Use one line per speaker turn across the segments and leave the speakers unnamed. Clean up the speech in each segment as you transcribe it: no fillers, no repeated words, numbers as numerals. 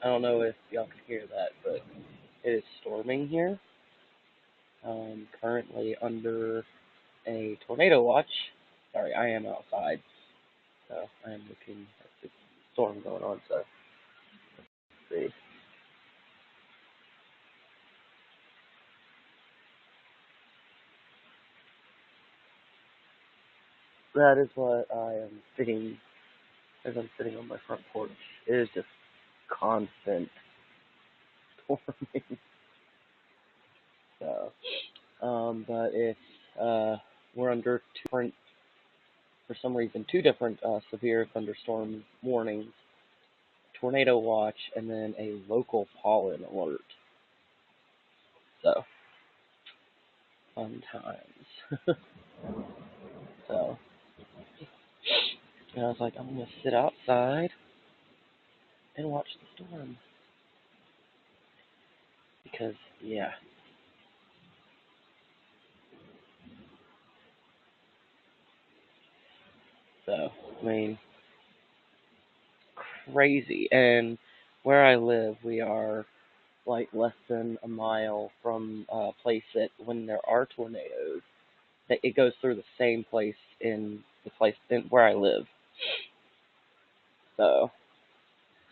don't know if y'all can hear that, but it is storming here. Currently under a tornado watch. Sorry, I am outside, so I am looking at the storm going on. So let's see. That is what I am sitting as I'm sitting on my front porch. It is just constant storming. So, but if we're under for some reason, two different severe thunderstorm warnings, tornado watch, and then a local pollen alert. So, fun times. So, and I was like, I'm gonna sit outside and watch the storm because, yeah. So, I mean, crazy. And where I live, we are like less than a mile from a place that when there are tornadoes, that it goes through the same place in the place in where I live. So,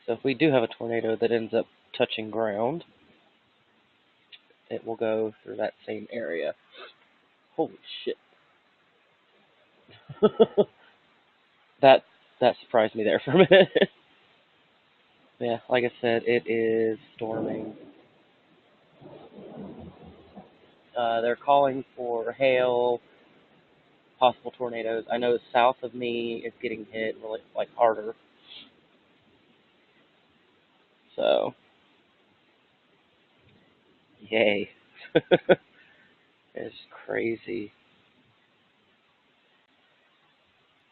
so if we do have a tornado that ends up touching ground, it will go through that same area. Holy shit. that that surprised me there for a minute. Yeah, like I said, it is storming. They're calling for hail, possible tornadoes. I know south of me is getting hit really like harder. So, yay. It's crazy.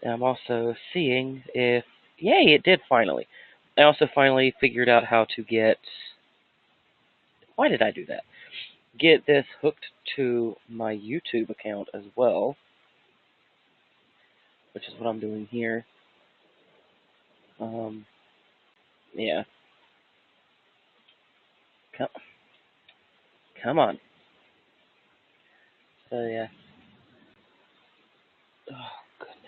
And I'm also seeing if, yay, it did finally. I also finally figured out how to get, why did I do that? Get this hooked to my YouTube account as well, which is what I'm doing here. Um, yeah. Come, come on. So, yeah. Oh, goodness.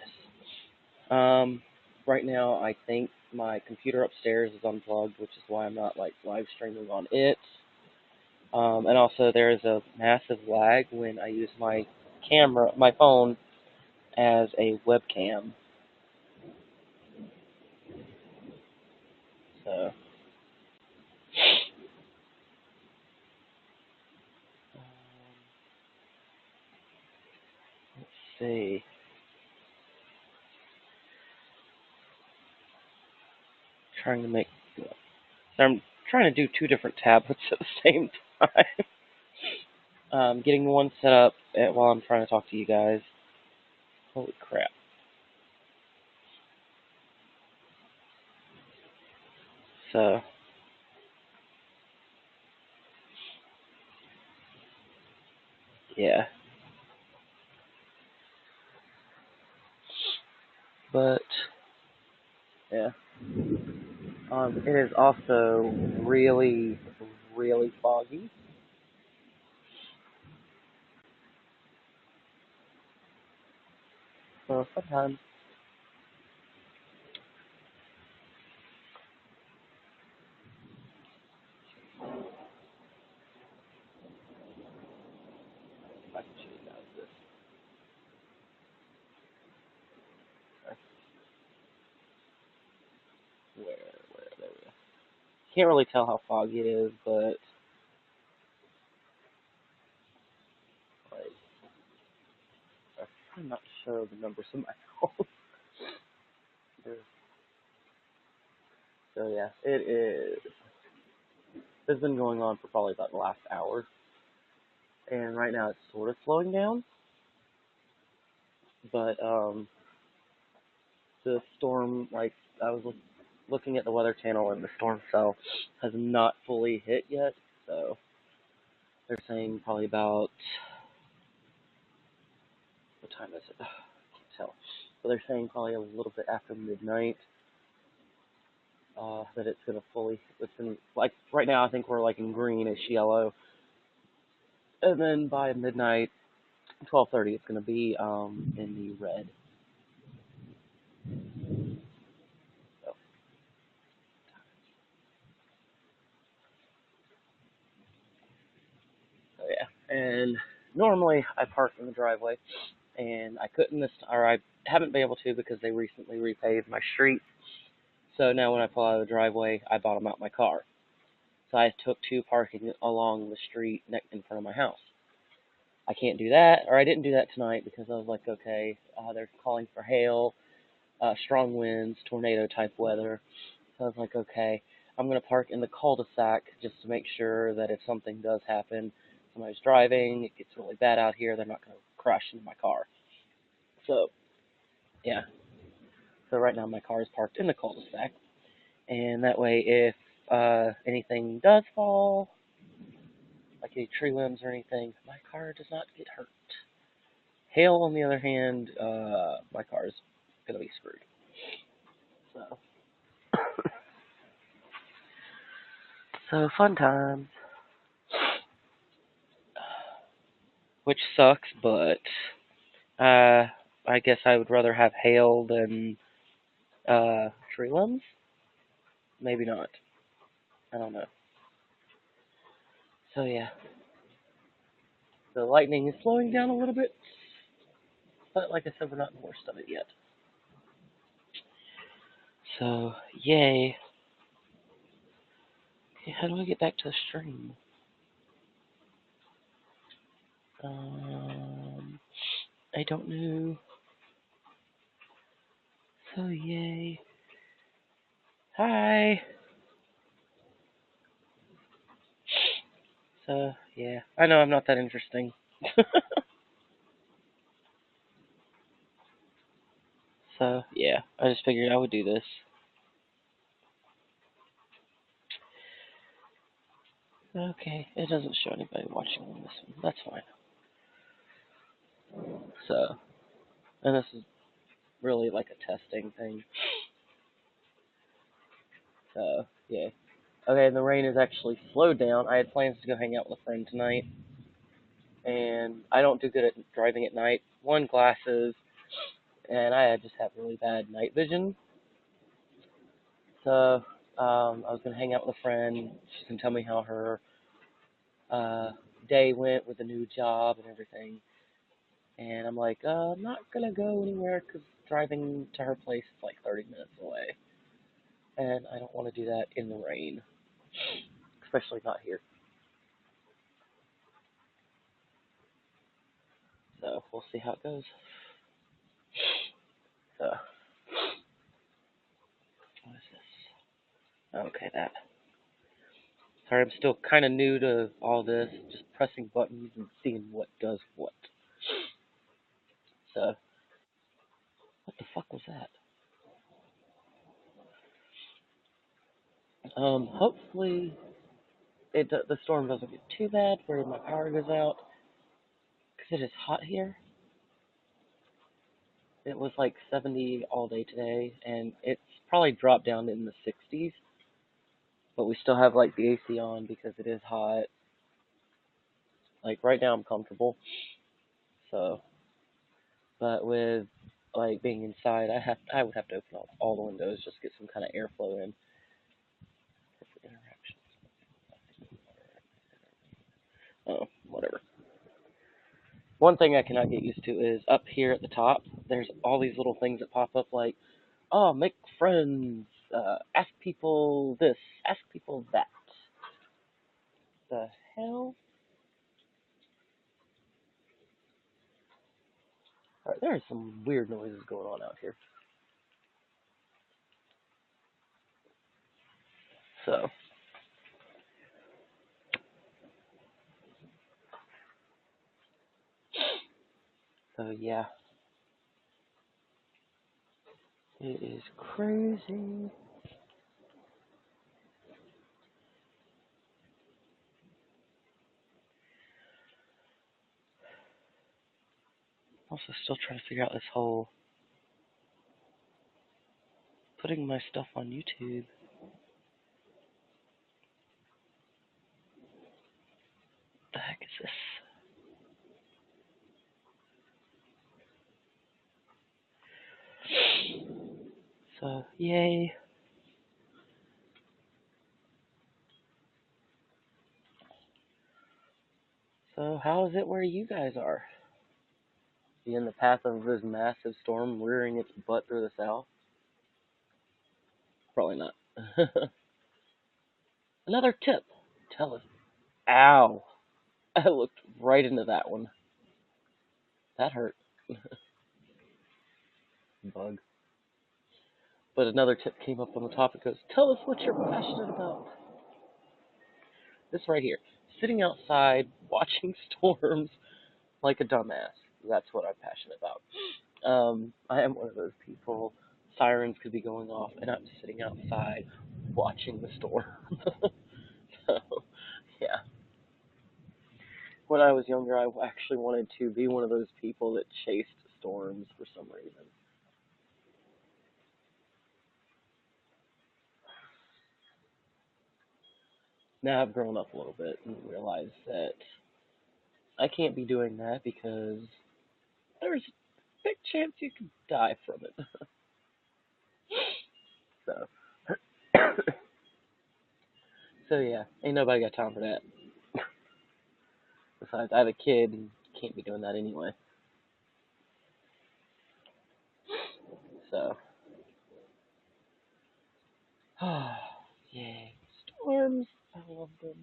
Right now, I think my computer upstairs is unplugged, which is why I'm not, like, live streaming on it. And also, there is a massive lag when I use my camera, my phone, as a webcam. So, let's see. Trying to make. I'm trying to do two different tablets at the same time. Getting one set up while I'm trying to talk to you guys. Holy crap. So, yeah. But, yeah. It is also really, really foggy. So sometimes I can show you guys this. Where, there we go. Can't really tell how foggy it is, but like, I'm not sure the numbers in my phone. So yeah, it is. It's been going on for probably about the last hour, and right now it's sort of slowing down. But the storm, like I was looking at the Weather Channel, and the storm cell has not fully hit yet. So they're saying probably about what time is it? I can't tell. But they're saying probably a little bit after midnight. that it's gonna fully. It's been like right now. I think we're like in greenish yellow, and then by midnight, 12:30, it's gonna be in the red. So, so yeah, and normally I park in the driveway, and I couldn't or I haven't been able to because they recently repaved my street. So now when I pull out of the driveway, I bottom out my car. So I took two parking along the street in front of my house. I can't do that, or I didn't do that tonight because I was like, okay, they're calling for hail, strong winds, tornado type weather. So I was like, okay, I'm going to park in the cul-de-sac just to make sure that if something does happen, somebody's driving, it gets really bad out here, they're not going to crash into my car. So, yeah. So right now my car is parked in the cul-de-sac, and that way if anything does fall, like any tree limbs or anything, my car does not get hurt. Hail, on the other hand, my car is going to be screwed. So, so fun times. Which sucks, but I guess I would rather have hail than tree limbs. Maybe not. I don't know. So yeah, the lightning is slowing down a little bit, but like I said, we're not in the worst of it yet. So yay. Okay, how do I get back to the stream? I don't know. So yay. Hi. So yeah, I know I'm not that interesting. So yeah, I just figured I would do this. Okay, it doesn't show anybody watching on this one. That's fine. So, and this is really like a testing thing. So yeah. Okay, and the rain has actually slowed down. I had plans to go hang out with a friend tonight, and I don't do good at driving at night. One, glasses, and I just have really bad night vision. So I was gonna hang out with a friend. She can tell me how her day went with the new job and everything. And I'm like, I'm not gonna go anywhere because driving to her place is like 30 minutes away, and I don't want to do that in the rain, especially not here. So we'll see how it goes. So what is this? Okay, that. Sorry, I'm still kind of new to all this, just pressing buttons and seeing what does what. So what the fuck was that? Hopefully the storm doesn't get too bad where my power goes out, because it is hot here. It was like 70 all day today, and it's probably dropped down in the 60s, but we still have like the AC on because it is hot. Like right now I'm comfortable. So, but with like being inside, I would have to open up all the windows just to get some kind of airflow in. Interactions. Oh, whatever. One thing I cannot get used to is up here at the top, there's all these little things that pop up like, oh, make friends, ask people this, ask people that. The hell? Alright, there are some weird noises going on out here. So, yeah. It is crazy. Also, still trying to figure out this whole putting my stuff on YouTube. Yay. So, how is it where you guys are? You in the path of this massive storm rearing its butt through the south? Probably not. Another tip. Tell us. Ow. I looked right into that one. That hurt. Bug. But another tip came up on the topic goes, tell us what you're passionate about. This right here. Sitting outside, watching storms like a dumbass. That's what I'm passionate about. I am one of those people. Sirens could be going off, and I'm sitting outside watching the storm. So, yeah. When I was younger, I actually wanted to be one of those people that chased storms for some reason. Now I've grown up a little bit and realized that I can't be doing that because there's a big chance you could die from it. So, so yeah, ain't nobody got time for that. Besides, I have a kid and can't be doing that anyway. So, yay, storms! I love them.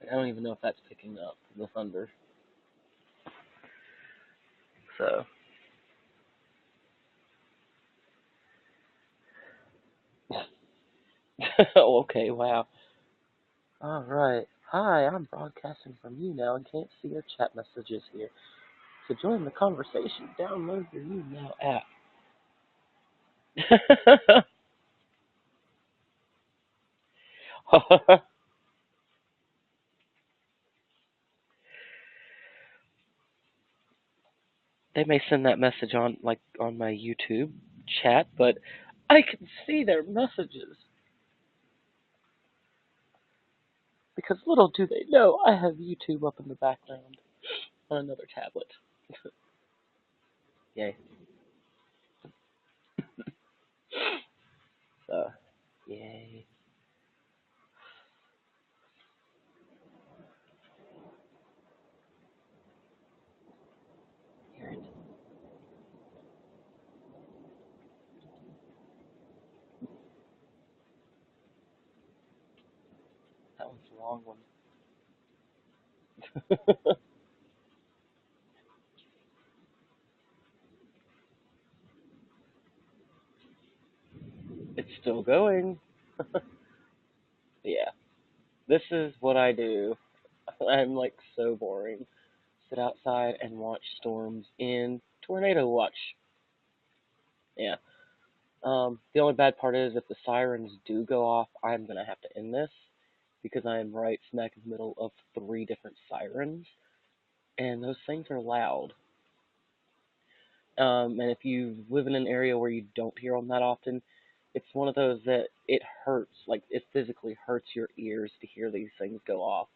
I don't even know if that's picking up the thunder. So, okay, wow. All right. Hi, I'm broadcasting from YouNow and can't see your chat messages here. To join the conversation, download your YouNow app. They may send that message on like on my YouTube chat, but I can see their messages because little do they know I have YouTube up in the background on another tablet. Yay. So, yay. Hear it. That one's a long one. It's still going. Yeah. This is what I do. I'm like so boring. Sit outside and watch storms in tornado watch. Yeah. The only bad part is if the sirens do go off, I'm gonna have to end this because I am right smack in the middle of three different sirens, and those things are loud. And if you live in an area where you don't hear them that often, it's one of those that it hurts, like it physically hurts your ears to hear these things go off.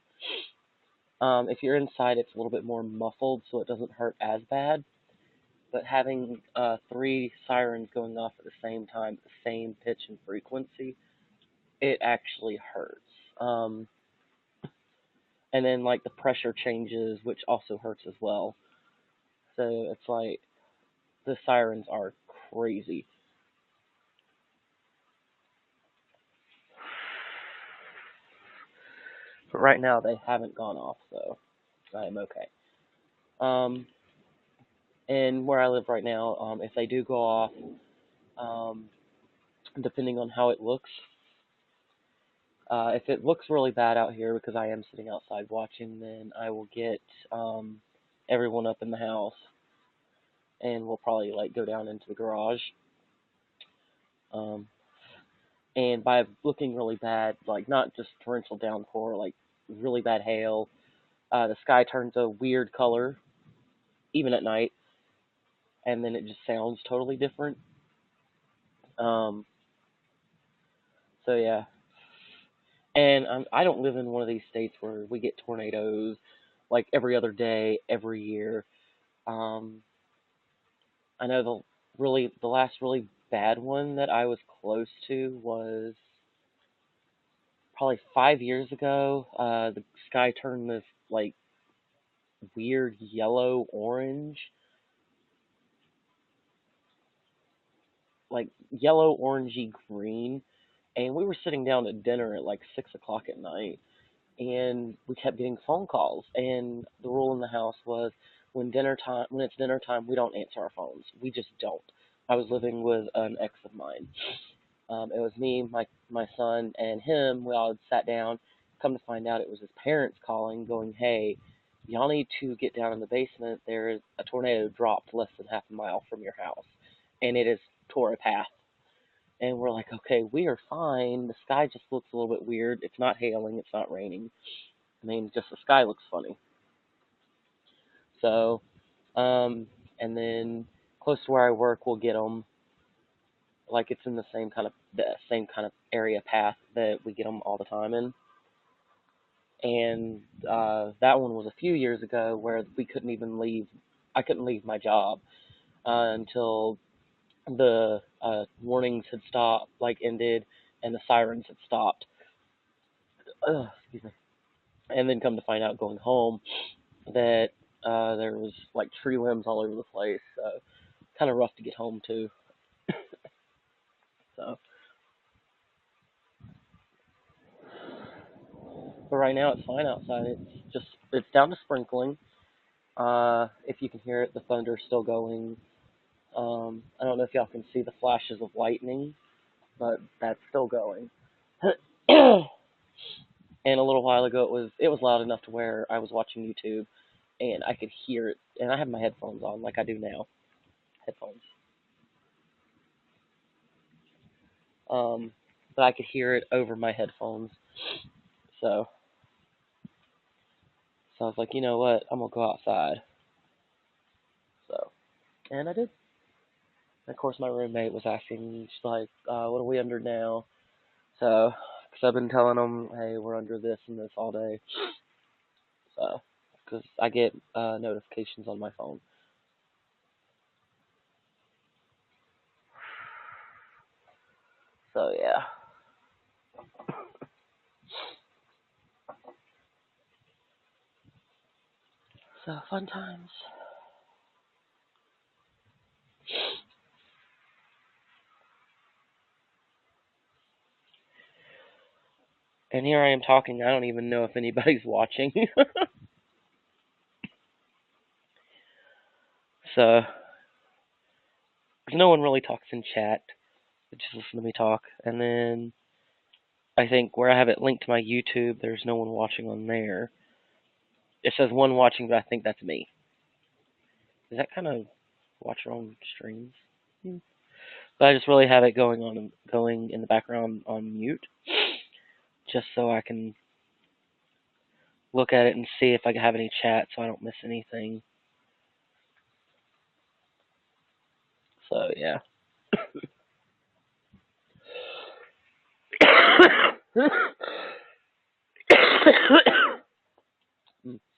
If you're inside, it's a little bit more muffled, so it doesn't hurt as bad. But having three sirens going off at the same time, the same pitch and frequency, it actually hurts. Um, and then like the pressure changes, which also hurts as well. So it's like the sirens are crazy. But right now they haven't gone off, so I am okay. Um, and where I live right now, if they do go off, um, depending on how it looks, if it looks really bad out here because I am sitting outside watching, then I will get everyone up in the house, and we'll probably like go down into the garage. Um, and by looking really bad, like not just torrential downpour, like really bad hail, the sky turns a weird color even at night, and then it just sounds totally different. Um, so yeah, and I don't live in one of these states where we get tornadoes like every other day, every year. Um, I know the last really bad one that I was close to was probably 5 years ago. The sky turned this like weird yellow orange, like yellow orangey green, and we were sitting down at dinner at like 6 o'clock at night, and we kept getting phone calls. And the rule in the house was when it's dinner time, we don't answer our phones. We just don't. I was living with an ex of mine. It was me, my son, and him. We all had sat down. Come to find out, it was his parents calling, going, "Hey, y'all need to get down in the basement. There is a tornado dropped less than half a mile from your house, and it has tore a path." And we're like, "Okay, we are fine. The sky just looks a little bit weird. It's not hailing. It's not raining. I mean, just the sky looks funny." So, and then close to where I work, we'll get them. Like it's in the same kind of area path that we get them all the time in. And that one was a few years ago where we couldn't even leave. I couldn't leave my job until the warnings had stopped, like ended, and the sirens had stopped. Excuse me. And then come to find out, going home, that there was like tree limbs all over the place. So kind of rough to get home too. So, but right now it's fine outside. It's down to sprinkling. If you can hear it, the thunder's still going. I don't know if y'all can see the flashes of lightning, but that's still going. And a little while ago, it was loud enough to where I was watching YouTube, and I could hear it. And I have my headphones on, like I do now, headphones. Um, but I could hear it over my headphones. So, so I was like, you know what? I'm gonna go outside. So, and I did. And of course, my roommate was asking, she's like, "What are we under now?" So, because I've been telling them, "Hey, we're under this and this all day." So, because I get notifications on my phone. So yeah. So fun times. And here I am talking. I don't even know if anybody's watching. So, 'cause no one really talks in chat. They just listen to me talk. And then I think where I have it linked to my YouTube, there's no one watching on there. It says one watching, but I think that's me. Is that kind of watch your own streams? Hmm. But I just really have it going in the background on mute, just so I can look at it and see if I have any chat, so I don't miss anything. So yeah.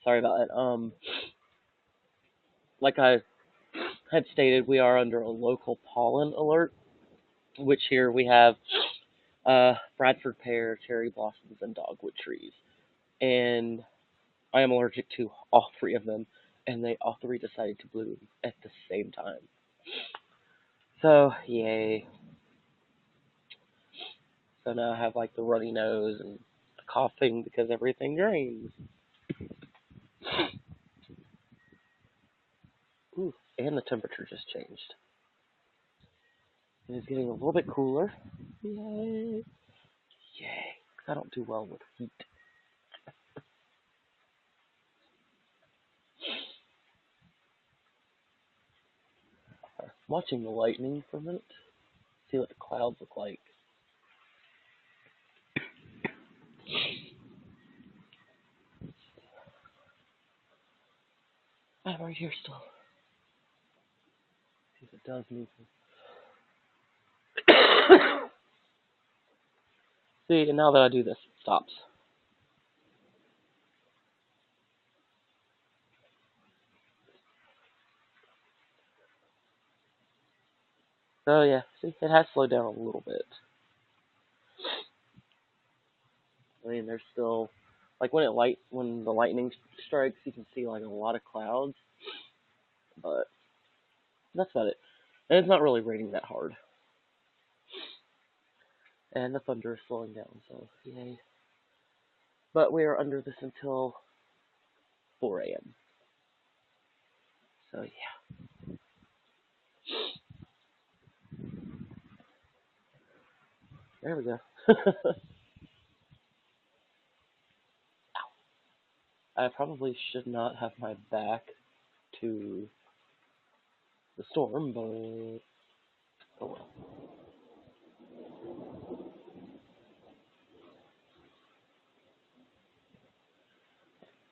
Sorry about that. Like I had stated, we are under a local pollen alert, which here we have Bradford pear, cherry blossoms, and dogwood trees. And I am allergic to all three of them, and they all three decided to bloom at the same time. So, yay. So now I have like the runny nose and coughing because everything drains. Ooh, and the temperature just changed. It is getting a little bit cooler. Yay. Yay. I don't do well with heat. I'm watching the lightning for a minute. See what the clouds look like. I'm right here still. See if it does move. See, and now that I do this, it stops. So yeah, see, it has slowed down a little bit. I mean, there's still like when the lightning strikes, you can see like a lot of clouds, but that's about it. And it's not really raining that hard, and the thunder is slowing down, so yay. But we are under this until 4 a.m. So yeah, there we go. I probably should not have my back to the storm, but oh well.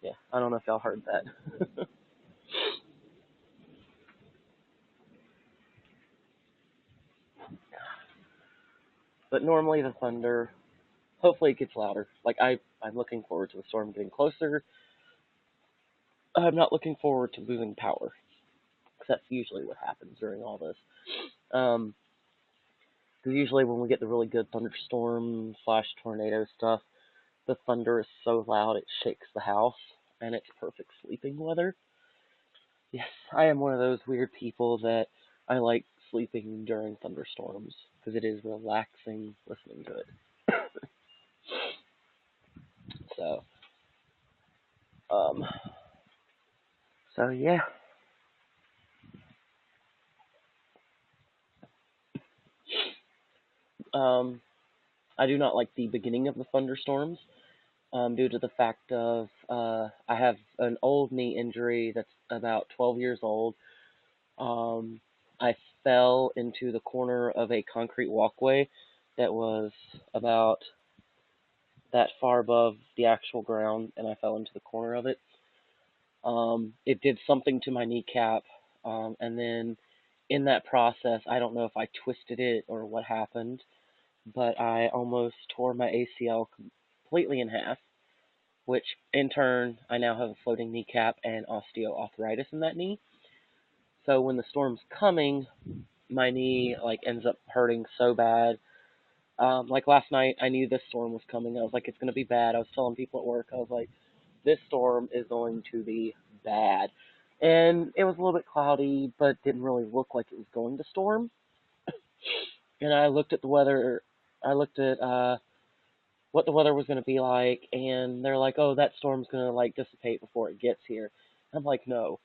Yeah, I don't know if y'all heard that. But normally the thunder, hopefully it gets louder. Like I'm looking forward to the storm getting closer. I'm not looking forward to losing power, because that's usually what happens during all this. Um, because usually when we get the really good thunderstorm slash tornado stuff, the thunder is so loud it shakes the house, and it's perfect sleeping weather. Yes, I am one of those weird people that I like sleeping during thunderstorms because it is relaxing listening to it. So, um, so yeah, um, I do not like the beginning of the thunderstorms, due to the fact of I have an old knee injury that's about 12 years old. Um, I fell into the corner of a concrete walkway that was about that far above the actual ground, and I fell into the corner of it. It did something to my kneecap, and then in that process, I don't know if I twisted it or what happened, but I almost tore my ACL completely in half, which in turn, I now have a floating kneecap and osteoarthritis in that knee. So when the storm's coming, my knee like ends up hurting so bad. Like last night, I knew this storm was coming. I was like, it's gonna be bad. I was telling people at work, I was like, this storm is going to be bad. And it was a little bit cloudy, but didn't really look like it was going to storm. And I looked at the weather. I looked at what the weather was going to be like, and they're like, "Oh, that storm's going to like dissipate before it gets here." I'm like, "No,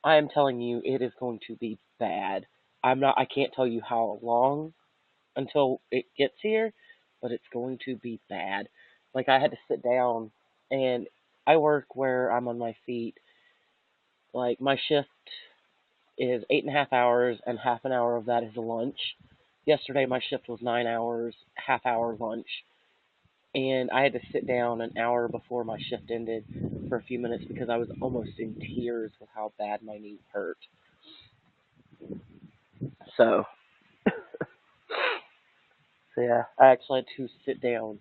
I am telling you, it is going to be bad. I'm not. I can't tell you how long until it gets here, but it's going to be bad." Like I had to sit down, and I work where I'm on my feet. Like my shift is 8.5 hours, and half an hour of that is a lunch. Yesterday, my shift was 9 hours, half hour lunch, and I had to sit down an hour before my shift ended for a few minutes because I was almost in tears with how bad my knee hurt. So, so yeah, I actually had to sit down,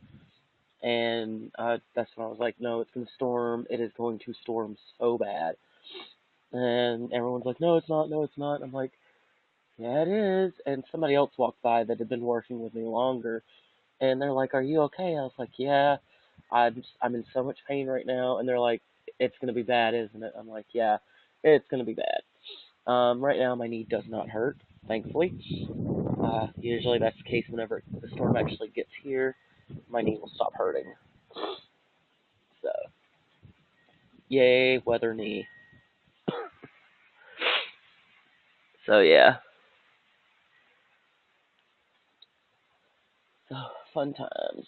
and that's when I was like, no, it's going to storm. It is going to storm so bad. And everyone's like, no, it's not. No, it's not. I'm like, yeah, it is. And somebody else walked by that had been working with me longer, and they're like, "Are you okay?" I was like, "Yeah, I'm in so much pain right now." And they're like, "It's gonna be bad, isn't it?" I'm like, "Yeah, it's gonna be bad." Right now my knee does not hurt, thankfully. Usually that's the case whenever the storm actually gets here, my knee will stop hurting. So, yay, weather knee. So yeah, so fun times.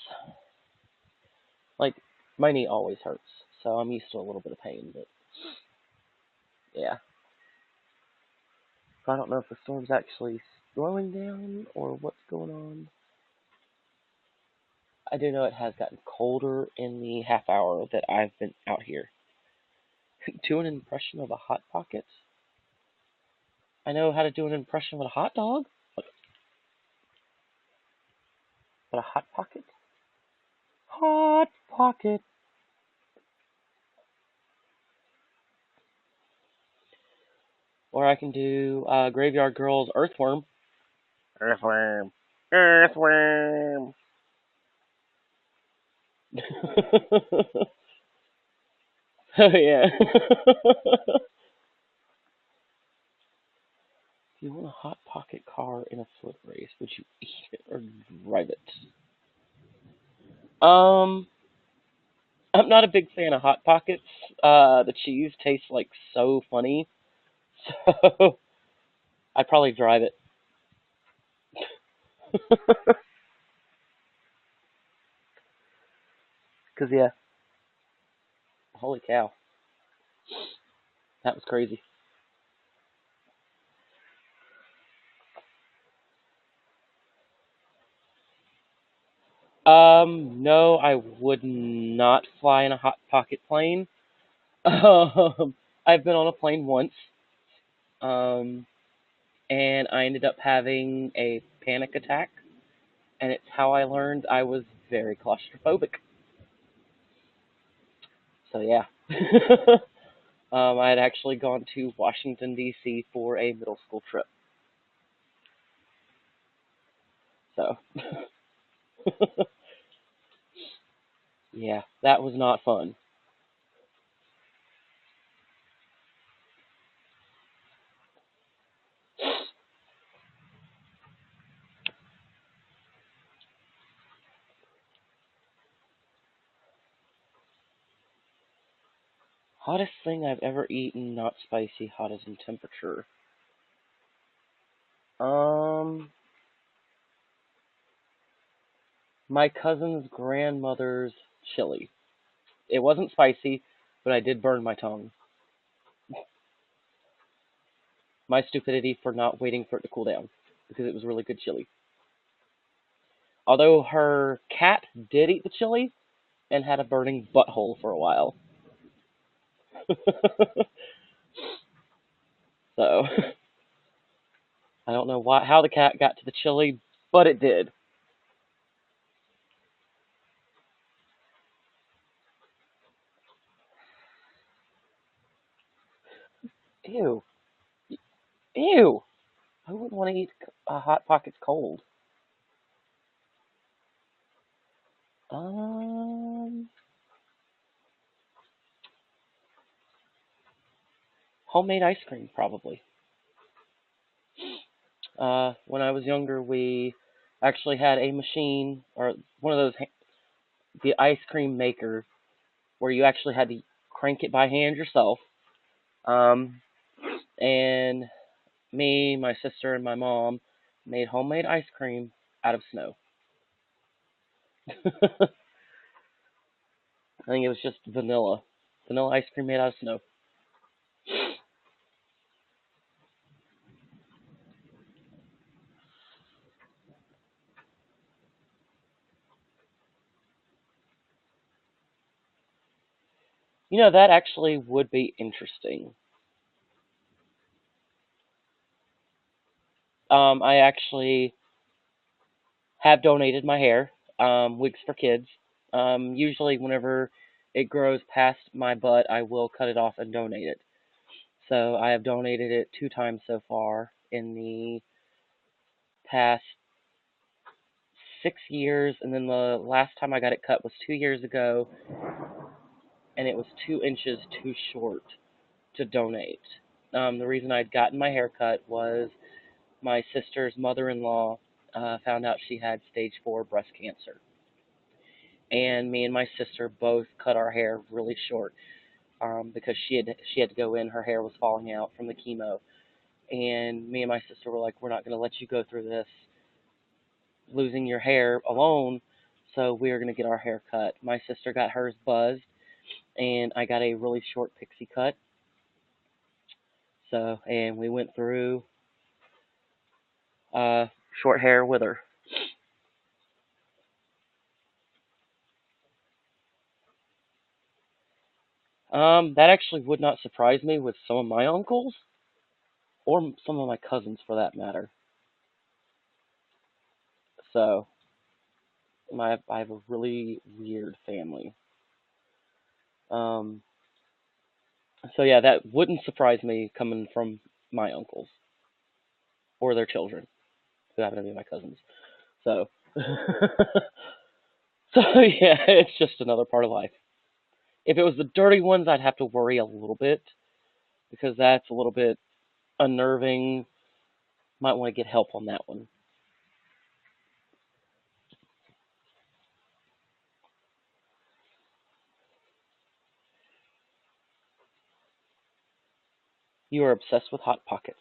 Like my knee always hurts, so I'm used to a little bit of pain, but yeah. So I don't know if the storm's actually slowing down or what's going on. I do know it has gotten colder in the half hour that I've been out here. Do an impression of a hot pocket. I know how to do an impression of a hot dog, but a hot pocket? Hot pocket. Or I can do Graveyard Girl's Earthworm. Earthworm. Earthworm. Oh yeah. If you want a hot pocket car in a foot race, would you eat it or drive it? Um, I'm not a big fan of hot pockets. The cheese tastes like so funny, so I'd probably drive it. Cause yeah, holy cow, that was crazy. No, I would not fly in a hot pocket plane. I've been on a plane once, um, and I ended up having a panic attack, and it's how I learned I was very claustrophobic. So yeah. I had actually gone to Washington D.C. for a middle school trip. So yeah, that was not fun. Hottest thing I've ever eaten, not spicy, hot as in temperature. Um, my cousin's grandmother's chili. It wasn't spicy, but I did burn my tongue. My stupidity for not waiting for it to cool down because it was really good chili. Although her cat did eat the chili and had a burning butthole for a while. So I don't know how the cat got to the chili, but it did. Ew, ew. I wouldn't want to eat hot pockets cold. Um, Homemade ice cream probably. When I was younger, we actually had a machine or one of those the ice cream maker where you actually had to crank it by hand yourself. Um, and me, my sister, and my mom made homemade ice cream out of snow. I think it was just vanilla ice cream made out of snow. You know, that actually would be interesting. I actually have donated my hair, wigs for kids. Usually, whenever it grows past my butt, I will cut it off and donate it. So I have donated it 2 times so far in the past 6 years, and then the last time I got it cut was 2 years ago, and it was 2 inches too short to donate. The reason I'd gotten my hair cut was my sister's mother-in-law found out she had stage 4 breast cancer, and me and my sister both cut our hair really short because she had to go in. Her hair was falling out from the chemo, and me and my sister were like, "We're not going to let you go through this, losing your hair alone." So we are going to get our hair cut. My sister got hers buzzed, and I got a really short pixie cut. So, and we went through uh, short hair with her. That actually would not surprise me with some of my uncles or some of my cousins for that matter. So, I have a really weird family. Um, so yeah, that wouldn't surprise me coming from my uncles or their children. who happen to be my cousins. So, so yeah, it's just another part of life. If it was the dirty ones, I'd have to worry a little bit because that's a little bit unnerving. Might want to get help on that one. You are obsessed with Hot Pockets.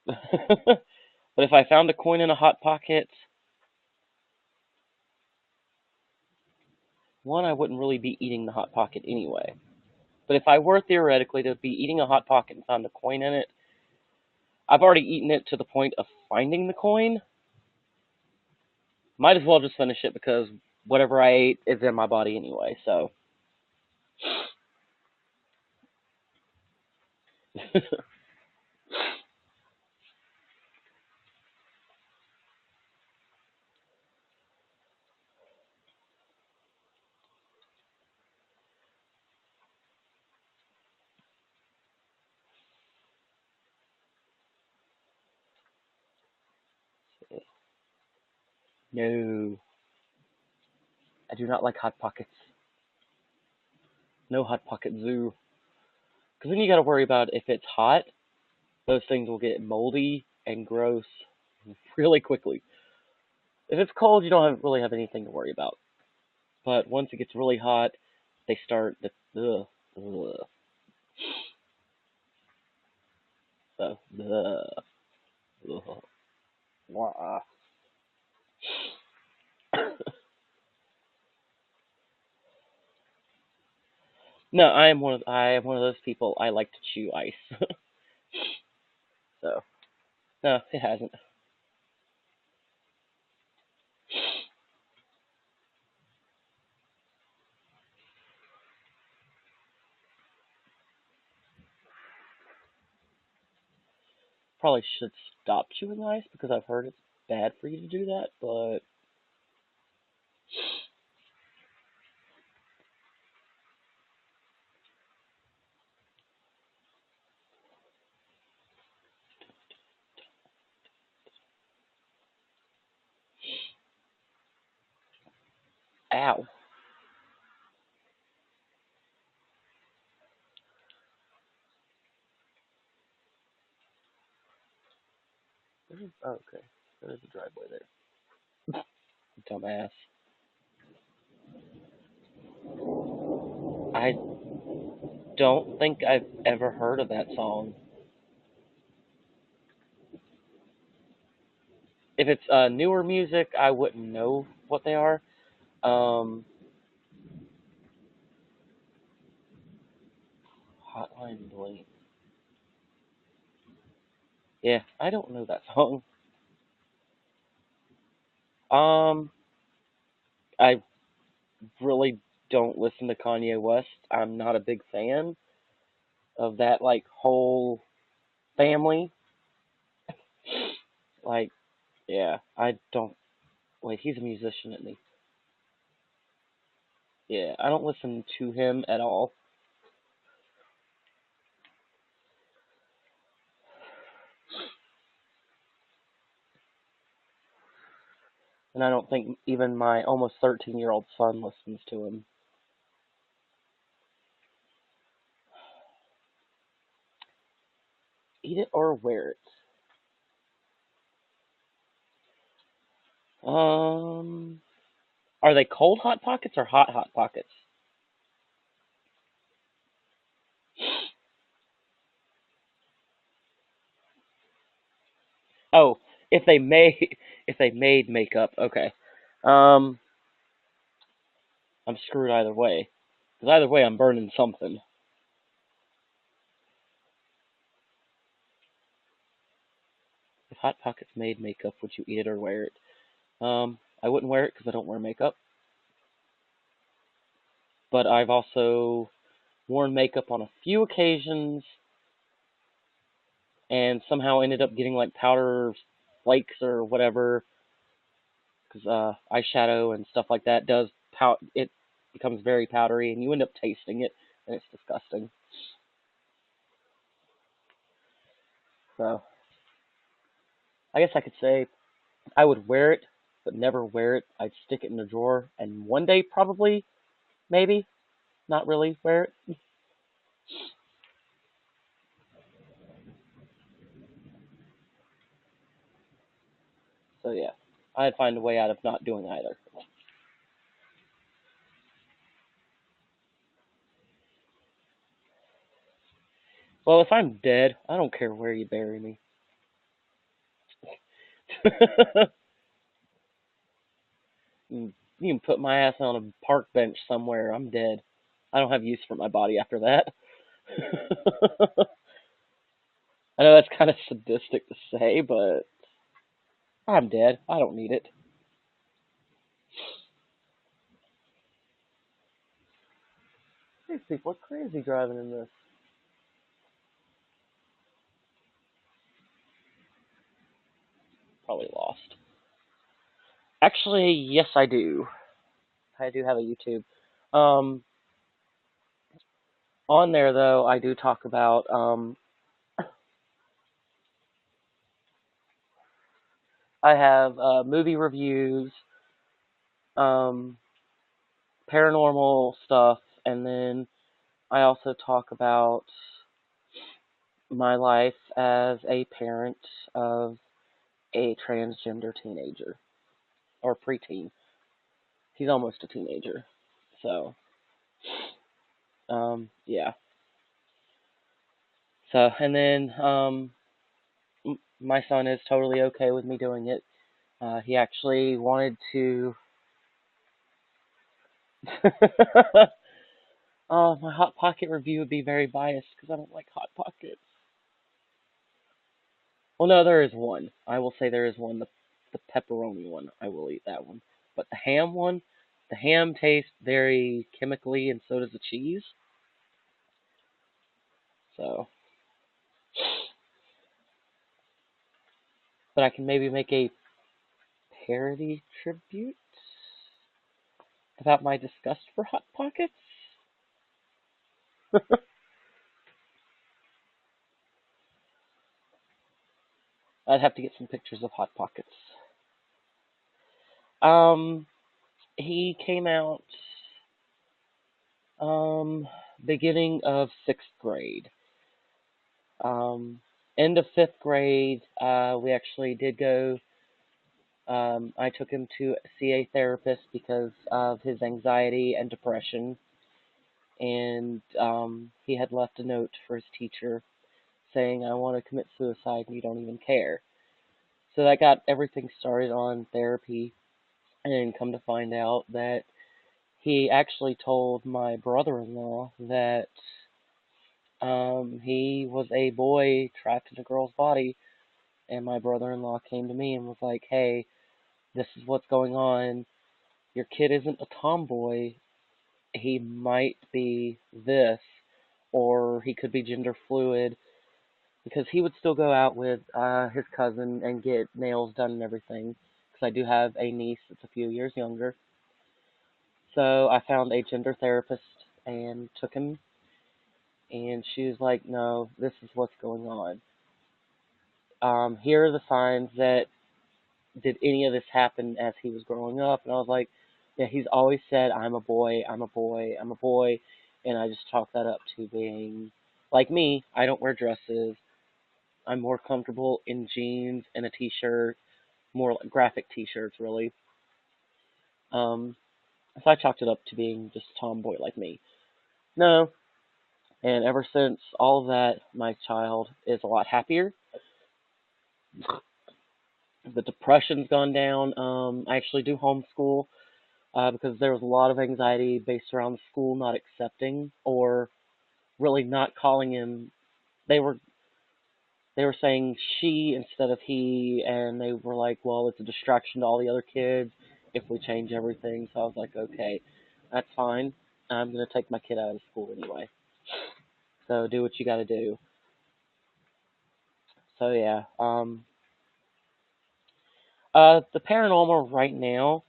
But if I found a coin in a Hot Pocket, one, I wouldn't really be eating the Hot Pocket anyway. But if I were theoretically to be eating a Hot Pocket and found a coin in it, I've already eaten it to the point of finding the coin. Might as well just finish it because whatever I ate is in my body anyway, so. No, I do not like Hot Pockets. No Hot Pocket Zoo. Because then you gotta worry about if it's hot, those things will get moldy and gross really quickly. If it's cold, you don't really have anything to worry about. But once it gets really hot, they start the so wah. No, I am one of those people. I like to chew ice. So no, it hasn't. Probably should stop chewing ice because I've heard it's bad for you to do that. But ow. Oh, okay, there's a driveway there. Dumbass. I don't think I've ever heard of that song. If it's newer music, I wouldn't know what they are. Um, Hotline Bling. Yeah, I don't know that song. Um, I really don't listen to Kanye West. I'm not a big fan of that like whole family. Like, yeah, I don't. Wait, he's a musician, isn't he? Yeah, I don't listen to him at all, and I don't think even my almost 13-year-old son listens to him. Eat it or wear it. Um, are they cold hot pockets or hot pockets? Oh, if they made if they made makeup, okay. Um, I'm screwed either way. Because either way, I'm burning something. If Hot Pockets made makeup, would you eat it or wear it? I wouldn't wear it because I don't wear makeup. But I've also worn makeup on a few occasions and somehow ended up getting like powder flakes or whatever because eyeshadow and stuff like that does it becomes very powdery and you end up tasting it and it's disgusting. So I guess I could say I would wear it, but never wear it. I'd stick it in a drawer, and one day probably, maybe, not really wear it. So yeah, I'd find a way out of not doing either. Well, if I'm dead, I don't care where you bury me. You can put my ass on a park bench somewhere. I'm dead. I don't have use for my body after that. I know that's kind of sadistic to say, but I'm dead. I don't need it. These people are crazy driving in this. Probably lost. Actually, yes, I do. I do have a YouTube. Um, on there though, I do talk about I have movie reviews, um, paranormal stuff, and then I also talk about my life as a parent of a transgender teenager or preteen. He's almost a teenager. So, yeah. So, and then my son is totally okay with me doing it. He actually wanted to. Oh, my Hot Pocket review would be very biased because I don't like Hot Pockets. Well, no, there is one. I will say there is one. The pepperoni one. I will eat that one. But the ham one, the ham tastes very chemically, and so does the cheese. So, but I can maybe make a parody tribute about my disgust for Hot Pockets. I'd have to get some pictures of Hot Pockets. Um, he came out um beginning of sixth grade. Um, End of fifth grade, we actually did go. I took him to see a therapist because of his anxiety and depression, and he had left a note for his teacher saying, "I want to commit suicide, and you don't even care." So that got everything started on therapy, and come to find out that he actually told my brother-in-law that he was a boy trapped in a girl's body, and my brother-in-law came to me and was like, "Hey, this is what's going on. Your kid isn't a tomboy. He might be this, or he could be gender fluid." Because he would still go out with his cousin and get nails done and everything. Because I do have a niece that's a few years younger. So I found a gender therapist and took him, and she was like, "No, this is what's going on. Here are the signs that did any of this happen as he was growing up?" And I was like, "Yeah, he's always said, I'm a boy, I'm a boy, I'm a boy." And I just chalked that up to being like me. I don't wear dresses. I'm more comfortable in jeans and a t-shirt, more like graphic t-shirts, really. Um, so I chalked it up to being just tomboy like me. No, and ever since all of that, my child is a lot happier. The depression's gone down. I actually do homeschool because there was a lot of anxiety based around the school not accepting or really not calling him. They were they were saying she instead of he, and they were like, "Well, it's a distraction to all the other kids if we change everything." So I was like, "Okay, that's fine. I'm gonna take my kid out of school anyway. So do what you got to do." So yeah, the paranormal right now,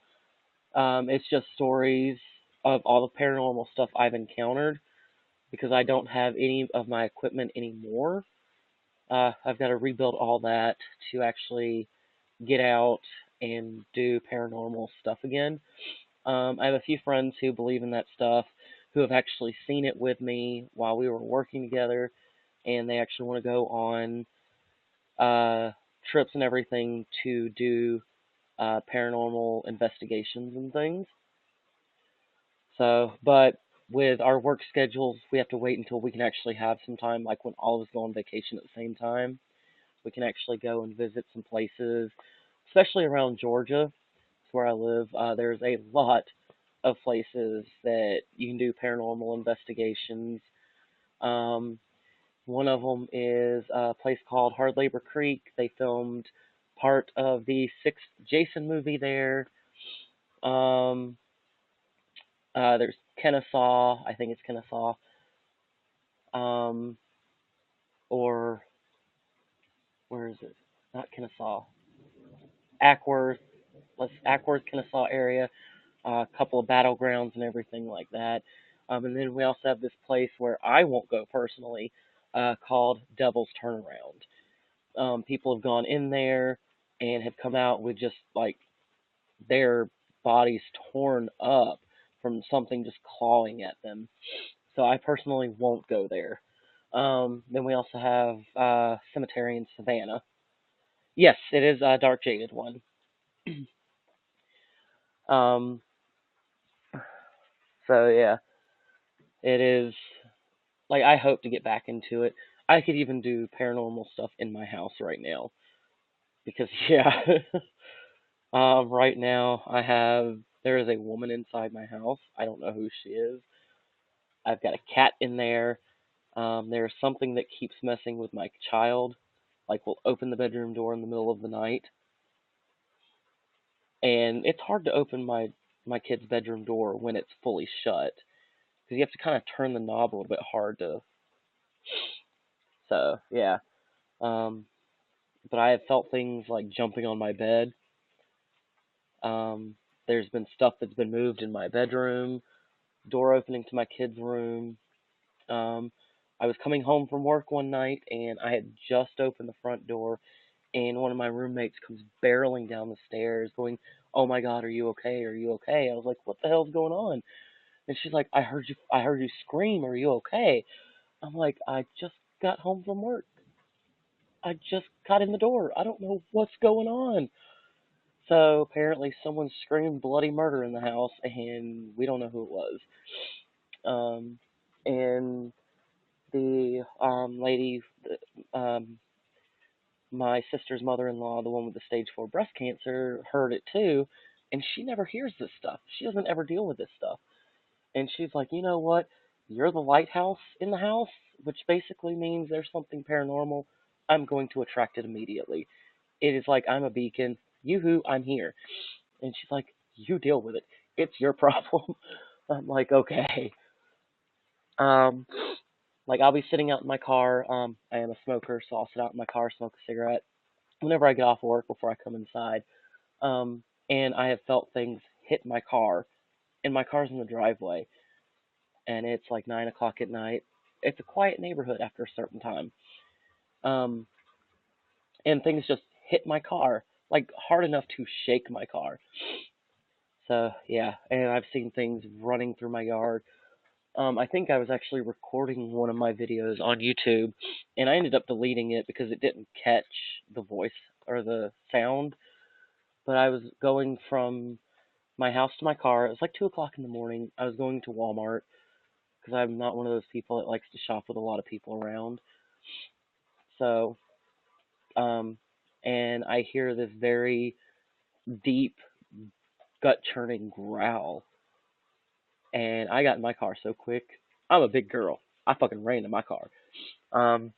it's just stories of all the paranormal stuff I've encountered because I don't have any of my equipment anymore. I've got to rebuild all that to actually get out and do paranormal stuff again. I have a few friends who believe in that stuff, who have actually seen it with me while we were working together, and they actually want to go on uh, trips and everything to do paranormal investigations and things. So, but with our work schedules, we have to wait until we can actually have some time, like when all of us go on vacation at the same time. We can actually go and visit some places, especially around Georgia, it's where I live. There's a lot of places that you can do paranormal investigations. Um, One of them is a place called Hard Labor Creek. They filmed part of the sixth Jason movie there. Um, there's Kennesaw. I think it's Kennesaw. Um, or where is it? Not Kennesaw. Ackworth. Ackworth, Kennesaw area. A couple of battlegrounds and everything like that. And then we also have this place where I won't go personally, called Devil's Turnaround. People have gone in there and have come out with just like their bodies torn up from something just clawing at them. So I personally won't go there. Then we also have Cemetery in Savannah. Yes, it is a dark jaded one. Um, so yeah, it is like I hope to get back into it. I could even do paranormal stuff in my house right now because yeah, right now there is a woman inside my house. I don't know who she is. I've got a cat in there. There's something that keeps messing with my child. Like we'll open the bedroom door in the middle of the night, and it's hard to open my kid's bedroom door when it's fully shut because you have to kind of turn the knob a little bit hard to. So yeah. Um, but I have felt things like jumping on my bed. Um, there's been stuff that's been moved in my bedroom, door opening to my kid's room. Um, I was coming home from work one night and I had just opened the front door, and one of my roommates comes barreling down the stairs going, "Oh my God, are you okay? Are you okay?" I was like, "What the hell's going on?" And she's like, I heard you scream. Are you okay?" I'm like, "I just got home from work. I just got in the door. I don't know what's going on." So apparently someone screamed bloody murder in the house, and we don't know who it was. Um, and the lady, um, my sister's mother-in-law, the one with the stage 4 breast cancer, heard it too, and she never hears this stuff. She doesn't ever deal with this stuff. And she's like, "You know what? You're the lighthouse in the house, which basically means there's something paranormal. I'm going to attract it immediately. It is like I'm a beacon. Yoo-hoo, I'm here." And she's like, "You deal with it. It's your problem." I'm like, "Okay." Um, like I'll be sitting out in my car. I am a smoker, so I'll sit out in my car, smoke a cigarette whenever I get off work before I come inside. And I have felt things hit my car, and my car's in the driveway, and it's like 9 o'clock at night. It's a quiet neighborhood after a certain time. Um, and things just hit my car, like hard enough to shake my car. So yeah, and I've seen things running through my yard. I think I was actually recording one of my videos on YouTube, and I ended up deleting it because it didn't catch the voice or the sound. But I was going from my house to my car. It was like 2 o'clock in the morning. I was going to Walmart because I'm not one of those people that likes to shop with a lot of people around. So, um, and I hear this very deep, gut churning growl, and I got in my car so quick. I'm a big girl. I fucking ran to my car. Um,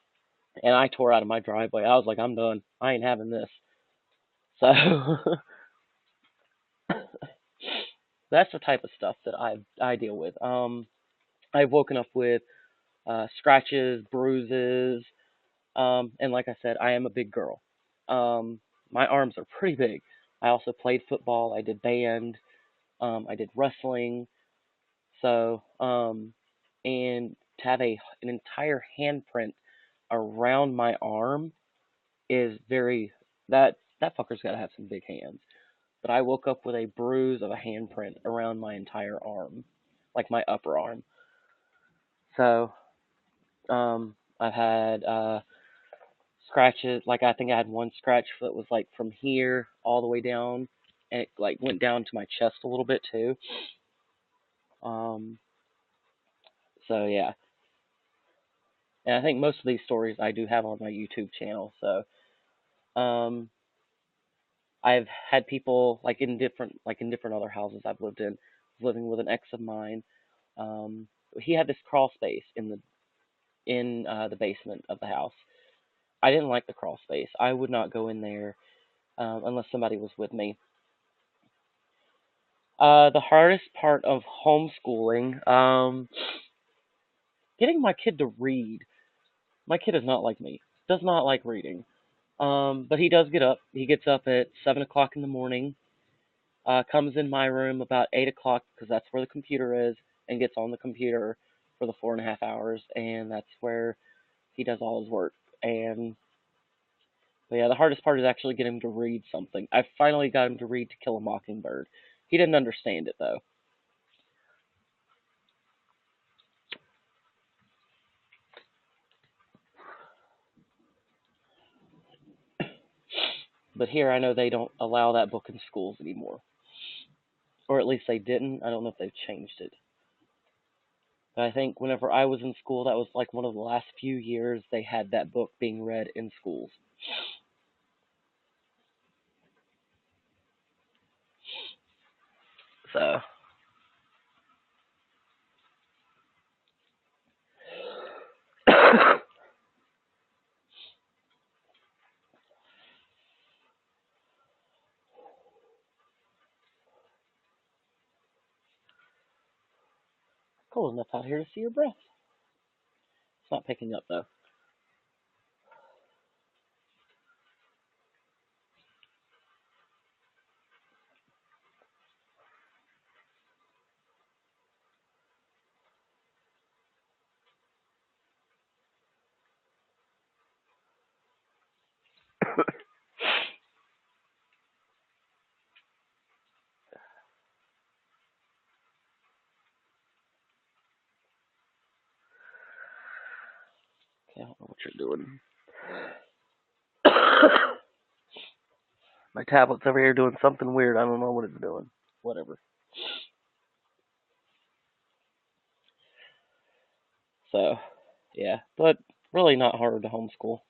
and I tore out of my driveway. I was like, "I'm done. I ain't having this." So that's the type of stuff that I deal with. I've woken up with scratches, bruises, and like I said, I am a big girl. My arms are pretty big. I also played football. I did band. I did wrestling. So, and to have an entire handprint around my arm is very that fucker's got to have some big hands. but I woke up with a bruise of a handprint around my entire arm, like my upper arm. So, I've had scratches. Like I think I had one scratch that was like from here all the way down, and it like went down to my chest a little bit too. Um, so yeah, and I think most of these stories I do have on my YouTube channel. So I've had people like in different other houses I've lived in, living with an ex of mine. Um, he had this crawl space in the basement of the house. I didn't like the crawl space. I would not go in there unless somebody was with me. The hardest part of homeschooling, getting my kid to read. My kid is not like me. Does not like reading. But he does get up. He gets up at 7 o'clock in the morning. Comes in my room about 8 o'clock because that's where the computer is, and gets on the computer for the 4.5 hours, and that's where he does all his work. And but yeah, the hardest part is actually getting him to read something. I finally got him to read To Kill a Mockingbird. He didn't understand it though. But here I know they don't allow that book in schools anymore. Or at least they didn't. I don't know if they've changed it. But I think whenever I was in school, that was like one of the last few years they had that book being read in schools. So, cold enough out here to see your breath. It's not picking up though. Okay, I don't know what you're doing. My tablet's over here doing something weird. I don't know what it's doing. Whatever. So, yeah, but really not hard to homeschool.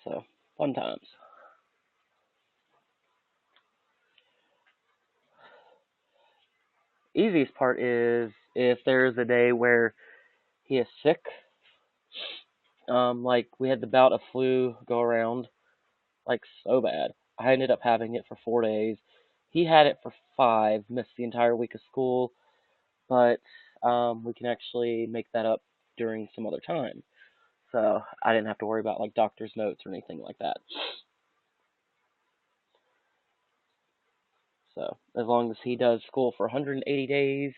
So, fun times. Easiest part is if there's a day where he is sick. Like we had the bout of flu go around, like so bad. I ended up having it for 4 days. He had it for 5, missed the entire week of school, but we can actually make that up during some other time. So I didn't have to worry about like doctor's notes or anything like that. So as long as he does school for 180 days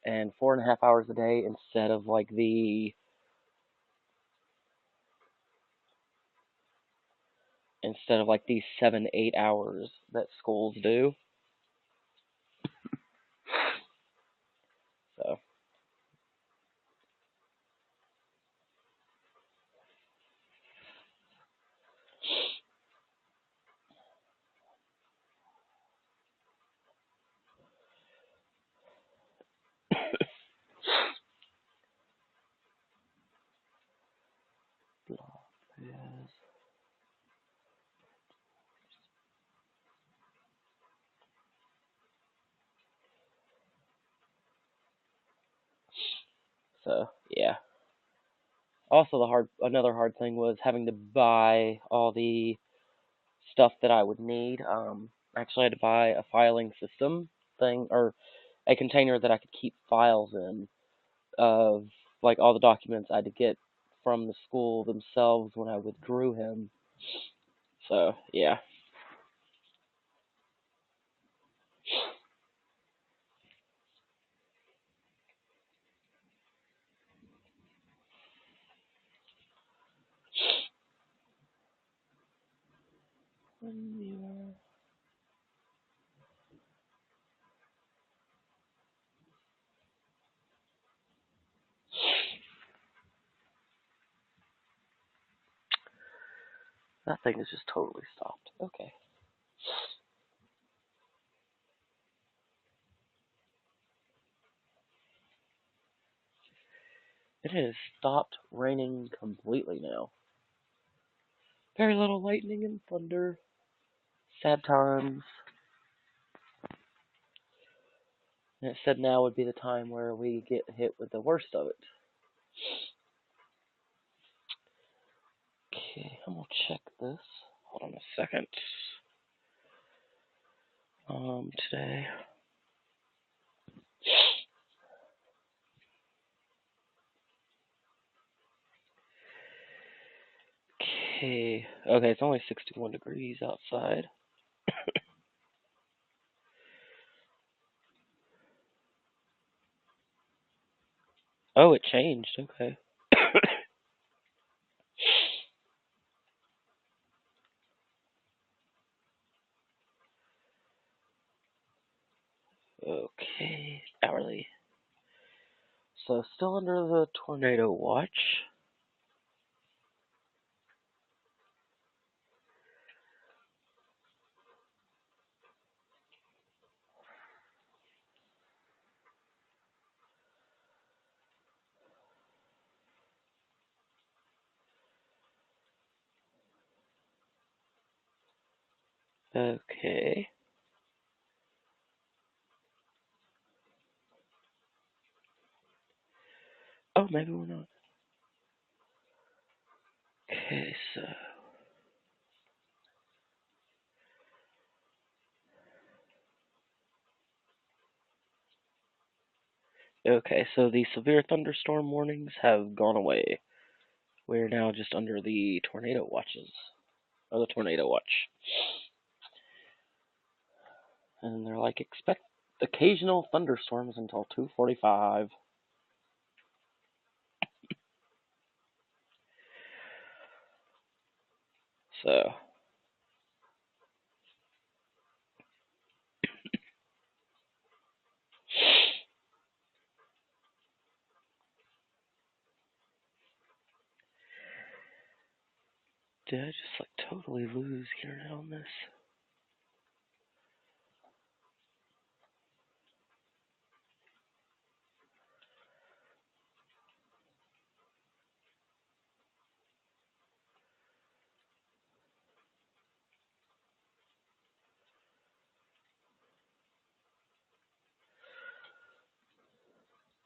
and 4.5 hours a day instead of like these 7-8 hours that schools do. So yes. So yeah. Also, another hard thing was having to buy all the stuff that I would need. I actually had to buy a filing system thing or a container that I could keep files in of like all the documents I had to get from the school themselves when I withdrew him. So yeah. That thing is just totally stopped. Okay. It has stopped raining completely now. Very little lightning and thunder. Sad times. And it said now would be the time where we get hit with the worst of it. Okay, I'm gonna check this. Hold on a second. Today. Okay. Okay, it's only 61 degrees outside. Oh, it changed. Okay. Okay, hourly. So still under the tornado watch. Okay. Oh, maybe we're not. Okay, so the severe thunderstorm warnings have gone away. We're now just under the tornado watches, or the tornado watch, and they're like expect occasional thunderstorms until 2:45. So did I just like totally lose internet on this?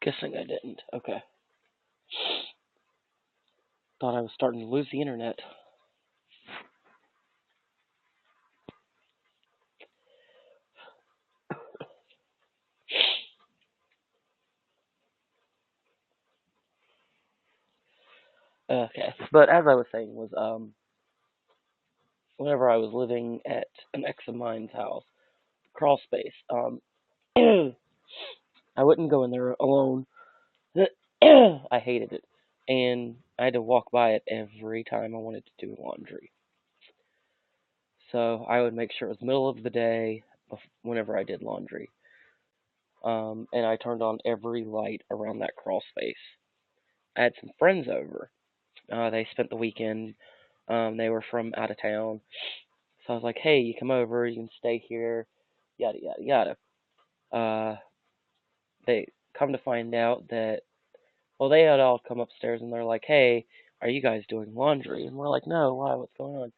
Guessing I didn't. Okay. Thought I was starting to lose the internet. Okay. But as I was saying was whenever I was living at an ex of mine's house, crawl space, I wouldn't go in there alone. I hated it. And I had to walk by it every time I wanted to do laundry. So I would make sure it was middle of the day whenever I did laundry. And I turned on every light around that crawl space. I had some friends over. They spent the weekend. They were from out of town. So I was like, hey, you come over, you can stay here, yada, yada, yada. Uh, they come to find out that, well, they had all come upstairs and they're like, hey, are you guys doing laundry? And we're like, no, why? What's going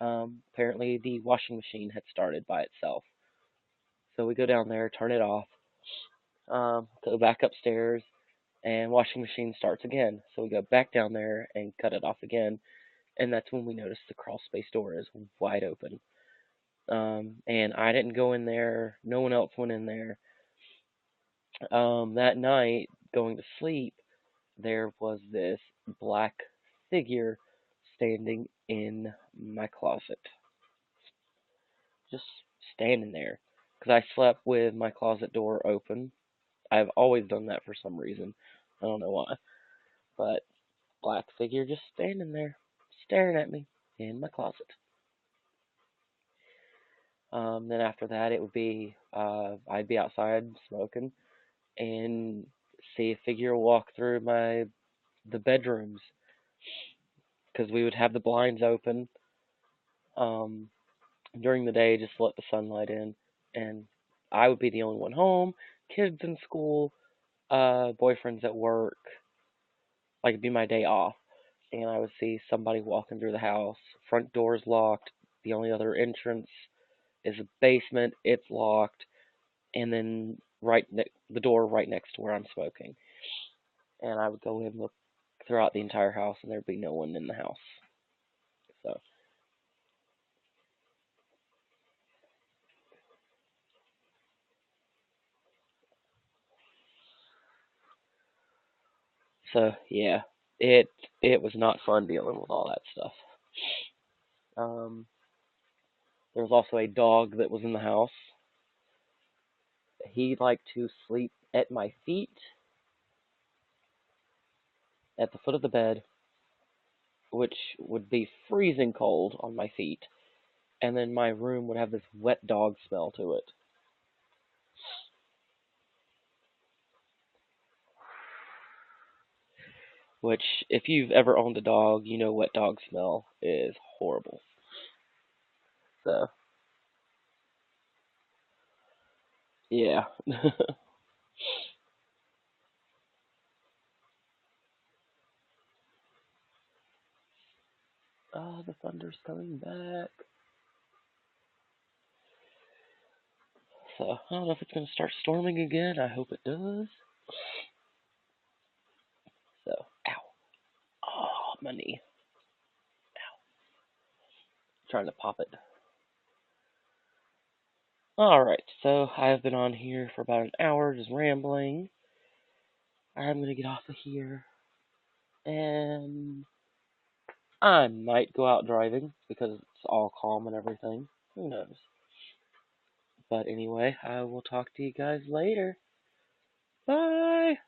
on? Apparently the washing machine had started by itself. So we go down there, turn it off, go back upstairs, and washing machine starts again. So we go back down there and cut it off again, and that's when we notice the crawl space door is wide open. And I didn't go in there. No one else went in there. That night, going to sleep, there was this black figure standing in my closet. Just standing there. Because I slept with my closet door open. I've always done that for some reason. I don't know why. But black figure just standing there, staring at me in my closet. Then after that, it would be I'd be outside smoking and see a figure walk through the bedrooms because we would have the blinds open um, during the day just to let the sunlight in, and I would be the only one home, kids in school, boyfriends at work. Like it'd be my day off, and I would see somebody walking through the house. Front door's locked. The only other entrance is a basement. It's locked, and then the door right next to where I'm smoking. And I would go and look throughout the entire house, and there'd be no one in the house. So, so yeah, it it was not fun dealing with all that stuff. Um, there was also a dog that was in the house. He liked to sleep at my feet, at the foot of the bed, which would be freezing cold on my feet, and then my room would have this wet dog smell to it. Which, if you've ever owned a dog, you know wet dog smell is horrible. So, yeah. Oh, the thunder's coming back. So, I don't know if it's going to start storming again. I hope it does. So, ow. Oh, my knee. Trying to pop it. Alright, so I've been on here for about an hour just rambling. I'm going to get off of here. And I might go out driving because it's all calm and everything. Who knows? But anyway, I will talk to you guys later. Bye!